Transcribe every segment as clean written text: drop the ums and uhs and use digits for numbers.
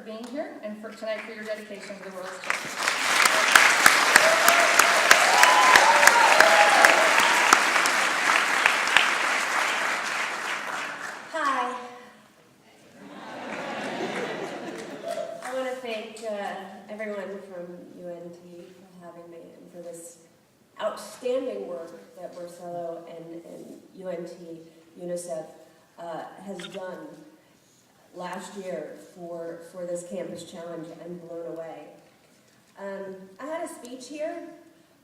being here and for tonight for your dedication to the world's children. Hi. I want to thank everyone from UNT for having me and for this outstanding work that Marcelo and UNT, UNICEF has done last year for this campus challenge. I'm blown away. I had a speech here,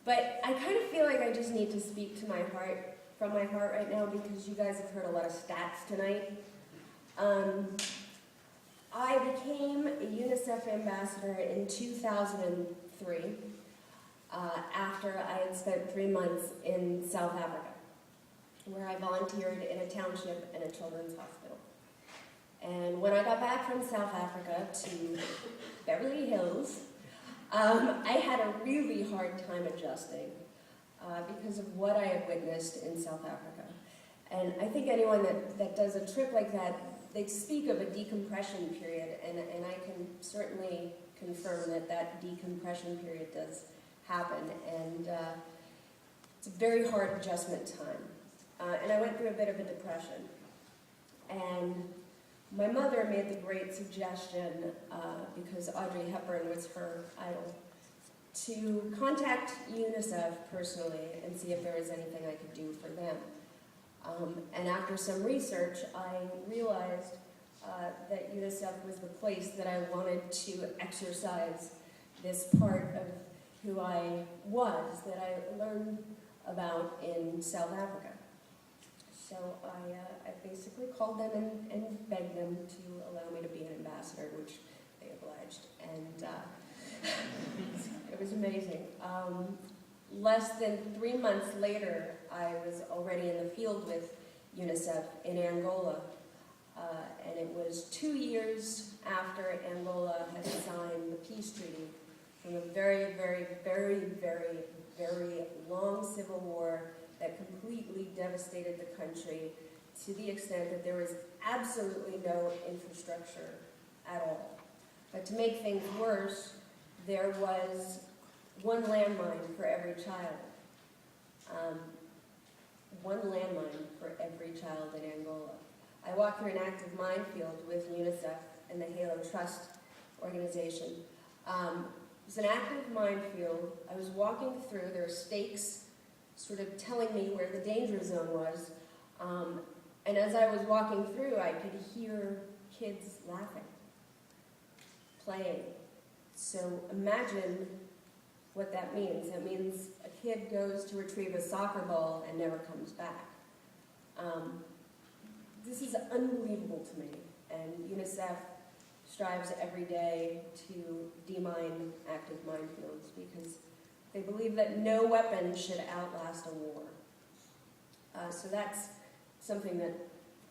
but I kind of feel like I just need to speak to my heart, from my heart right now, because you guys have heard a lot of stats tonight. I became a UNICEF ambassador in 2003 after I had spent 3 months in South Africa, where I volunteered in a township and a children's hospital. And when I got back from South Africa to Beverly Hills, I had a really hard time adjusting because of what I had witnessed in South Africa. And I think anyone that does a trip like that, they speak of a decompression period, and I can certainly confirm that decompression period does happen. And it's a very hard adjustment time. And I went through a bit of a depression. And my mother made the great suggestion, because Audrey Hepburn was her idol, to contact UNICEF personally and see if there was anything I could do for them. And after some research, I realized that UNICEF was the place that I wanted to exercise this part of who I was, that I learned about in South Africa. So I basically called them and begged them to allow me to be an ambassador, which they obliged, and it was amazing. Less than 3 months later, I was already in the field with UNICEF in Angola, and it was 2 years after Angola had signed the peace treaty from a very, very, very, very, very long civil war that completely devastated the country to the extent that there was absolutely no infrastructure at all. But to make things worse, there was one landmine for every child. One landmine for every child in Angola. I walked through an active minefield with UNICEF and the Halo Trust organization. It was an active minefield. I was walking through, there were stakes sort of telling me where the danger zone was. And as I was walking through, I could hear kids laughing, playing. So imagine what that means. That means a kid goes to retrieve a soccer ball and never comes back. This is unbelievable to me, and UNICEF strives every day to demine active minefields because they believe that no weapon should outlast a war. So that's something that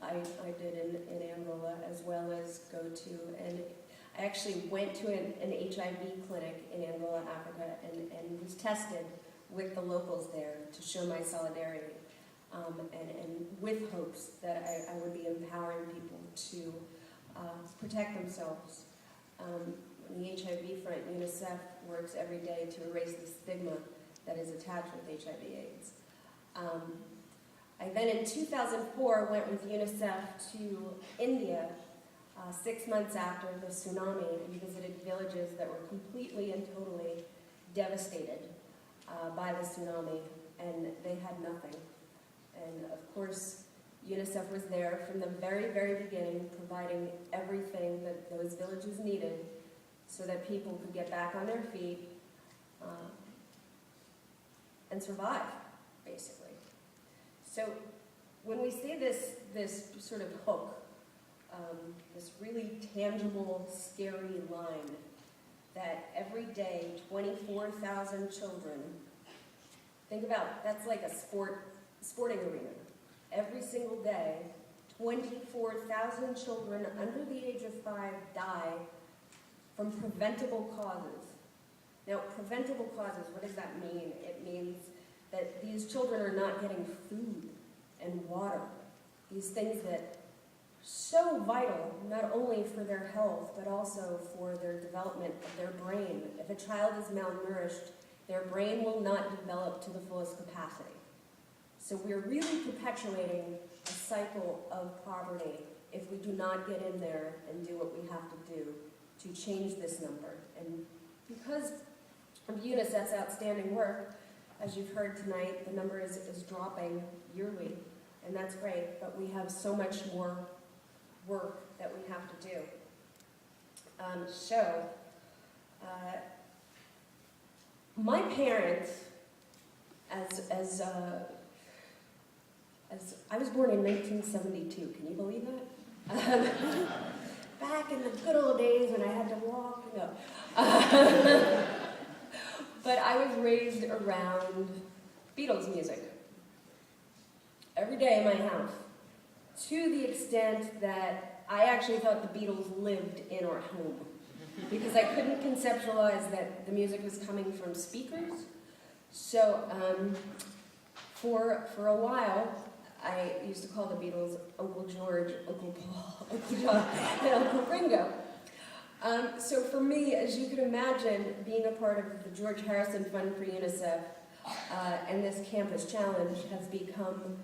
I did in Angola, as well as go to, and I actually went to an HIV clinic in Angola, Africa, and was tested with the locals there to show my solidarity, and with hopes that I would be empowering people to protect themselves. On the HIV front, UNICEF works every day to erase the stigma that is attached with HIV/AIDS. I then in 2004 went with UNICEF to India 6 months after the tsunami and visited villages that were completely and totally devastated by the tsunami, and they had nothing. And of course, UNICEF was there from the very, very beginning, providing everything that those villages needed so that people could get back on their feet and survive, basically. So when we see this sort of hook, this really tangible, scary line that every day 24,000 children, think about, that's like a sporting arena. Every single day, 24,000 children under the age of 5 die from preventable causes. Now, preventable causes, what does that mean? It means that these children are not getting food and water, these things that so vital, not only for their health, but also for their development of their brain. If a child is malnourished, their brain will not develop to the fullest capacity. So we're really perpetuating a cycle of poverty if we do not get in there and do what we have to do to change this number. And because of UNICEF's outstanding work, as you've heard tonight, the number is dropping yearly, and that's great, but we have so much more work that we have to do. My parents, as I was born in 1972, can you believe that? Back in the good old days when I had to walk, no. But I was raised around Beatles music every day in my house, to the extent that I actually thought the Beatles lived in our home, because I couldn't conceptualize that the music was coming from speakers. So for a while, I used to call the Beatles Uncle George, Uncle Paul, Uncle John, and Uncle Ringo. So for me, as you can imagine, being a part of the George Harrison Fund for UNICEF and this campus challenge has become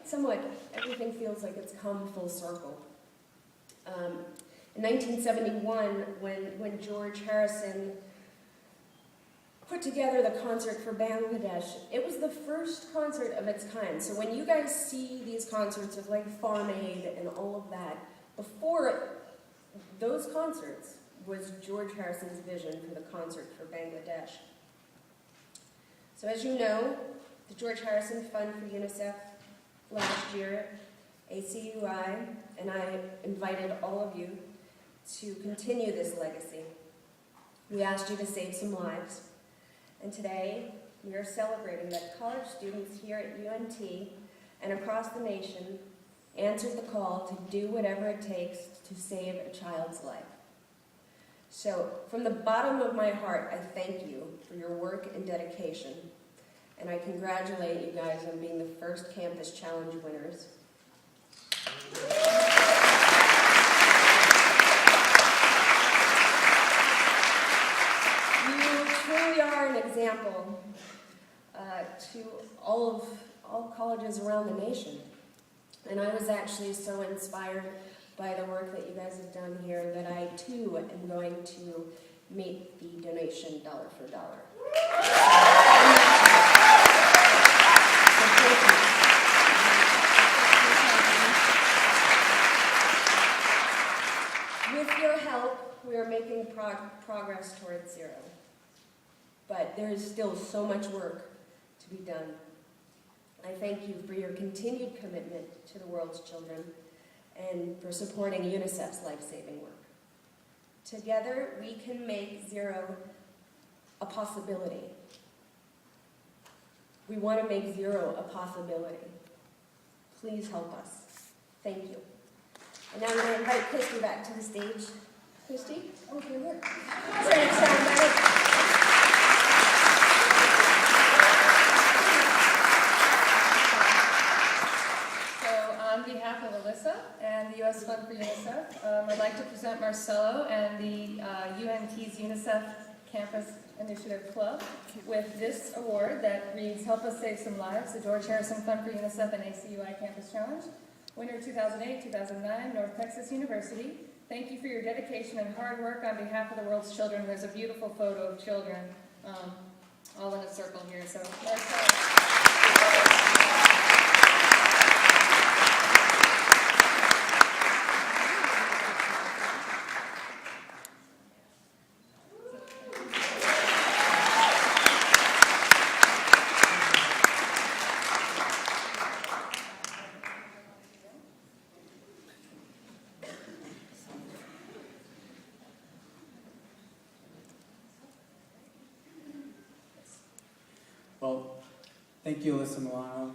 somewhat, everything feels like it's come full circle. In 1971, when George Harrison put together the concert for Bangladesh, it was the first concert of its kind. So when you guys see these concerts of like Farm Aid and all of that, before those concerts was George Harrison's vision for the concert for Bangladesh. So as you know, the George Harrison Fund for UNICEF last year, ACUI, and I invited all of you to continue this legacy. We asked you to save some lives. And today, we are celebrating that college students here at UNT and across the nation answered the call to do whatever it takes to save a child's life. So, from the bottom of my heart, I thank you for your work and dedication. And I congratulate you guys on being the first Campus Challenge winners. You truly are an example to all colleges around the nation. And I was actually so inspired by the work that you guys have done here that I too am going to meet the donation dollar for dollar. With your help, we are making progress towards zero. But there is still so much work to be done. I thank you for your continued commitment to the world's children and for supporting UNICEF's life-saving work. Together, we can make zero a possibility. We want to make zero a possibility. Please help us. Thank you. And now I'm going to invite Christy back to the stage. Christy? Okay, look. Sorry, sound better. On behalf of Alyssa and the U.S. Fund for UNICEF, I'd like to present Marcelo and the UNT's UNICEF Campus Initiative Club with this award that reads Help Us Save Some Lives, the George Harrison Fund for UNICEF and ACUI Campus Challenge. Winner 2008-2009, North Texas University. Thank you for your dedication and hard work on behalf of the world's children. There's a beautiful photo of children all in a circle here. So, Marcelo. Well, thank you, Alyssa Milano.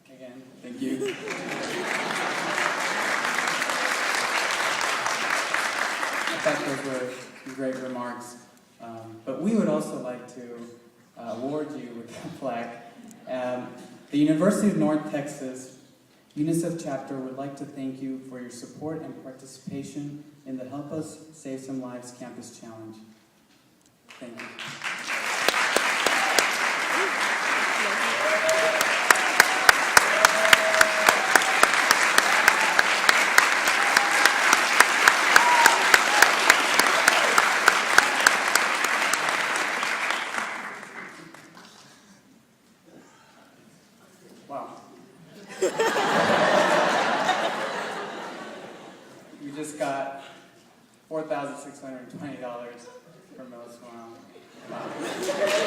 Again, thank you. I thought those were some great remarks. But we would also like to award you with a plaque. The University of North Texas UNICEF chapter would like to thank you for your support and participation in the Help Us Save Some Lives Campus Challenge. Thank you. Wow. You just got $4,620 from Alyssa Milano. Wow.